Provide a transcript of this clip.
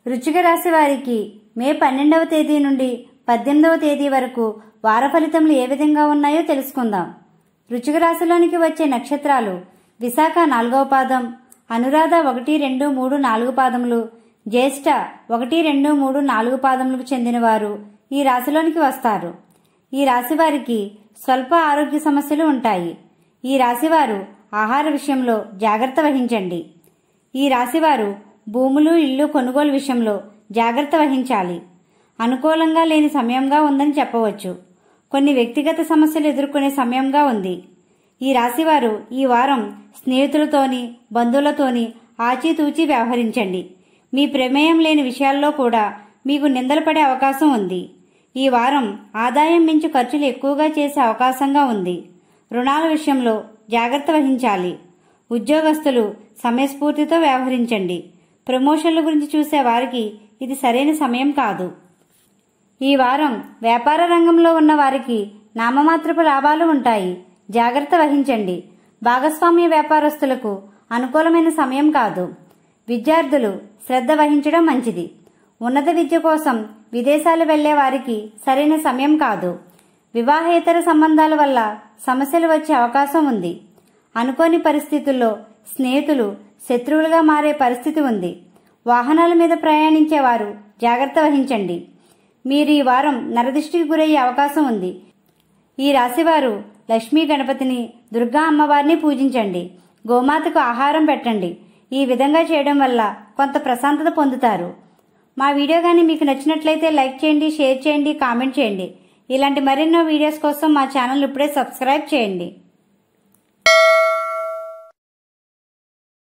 వృశ్చిక రాశి వారికి మే 12వ తేదీ నుండి 18వ తేదీ వరకు వార ఫలితములు ఏ విధంగా ఉన్నాయో తెలుసుకుందాం. వృశ్చిక రాశిలోనికి వచ్చే నక్షత్రాలు విశాఖ 4వ పాదం, అనురాధ 1, 2, 3, 4 పాదములు, జ్యేష్ఠ 1, 2, 3, 4 పాదములకు చెందినవారు ఈ రాశిలోనికి వస్తారు. ఈ రాశి వారికి స్వల్ప ఆరోగ్య సమస్యలు ఉంటాయి. ఈ రాశివారు ఆహార విషయంలో జాగ్రత్త వహించండి. ఈ రాశివారు భూములు, ఇల్లు కొనుగోలు విషయంలో జాగ్రత్త వహించాలి. అనుకూలంగా లేని సమయంగా ఉందని చెప్పవచ్చు. కొన్ని వ్యక్తిగత సమస్యలు ఎదుర్కొనే సమయంగా ఉంది. ఈ రాశివారు ఈ వారం స్నేహితులతోని, బంధువులతోని ఆచితూచి వ్యవహరించండి. మీ ప్రమేయం లేని విషయాల్లో కూడా మీకు నిందలు పడే అవకాశం ఉంది. ఈ వారం ఆదాయం మించి ఖర్చులు ఎక్కువగా చేసే అవకాశంగా ఉంది. రుణాల విషయంలో జాగ్రత్త వహించాలి. ఉద్యోగస్తులు సమయస్ఫూర్తితో వ్యవహరించండి. ప్రమోషన్ల గురించి చూసే వారికి ఇది సరైన సమయం కాదు. ఈ వారం వ్యాపార రంగంలో ఉన్న వారికి నామమాత్రపు లాభాలు ఉంటాయి. జాగ్రత్త వహించండి. భాగస్వామ్య వ్యాపారస్తులకు అనుకూలమైన సమయం కాదు. విద్యార్థులు శ్రద్ధ వహించడం మంచిది. ఉన్నత విద్య కోసం విదేశాలు వెళ్లే వారికి సరైన సమయం కాదు. వివాహేతర సంబంధాల వల్ల సమస్యలు వచ్చే అవకాశం ఉంది. అనుకోని పరిస్థితుల్లో స్నేహితులు శత్రువులుగా మారే పరిస్థితి ఉంది. వాహనాల మీద ప్రయాణించేవారు జాగ్రత్త వహించండి. మీరు ఈ వారం నరదిష్టికి గురయ్యే అవకాశం ఉంది. ఈ రాశివారు లక్ష్మీ గణపతిని, దుర్గా అమ్మవారిని పూజించండి. గోమాతకు ఆహారం పెట్టండి. ఈ విధంగా చేయడం వల్ల కొంత ప్రశాంతత పొందుతారు. మా వీడియో కానీ మీకు నచ్చినట్లయితే లైక్ చేయండి, షేర్ చేయండి, కామెంట్ చేయండి. ఇలాంటి మరెన్నో వీడియోస్ కోసం మా ఛానల్ ఇప్పుడే సబ్స్క్రైబ్ చేయండి.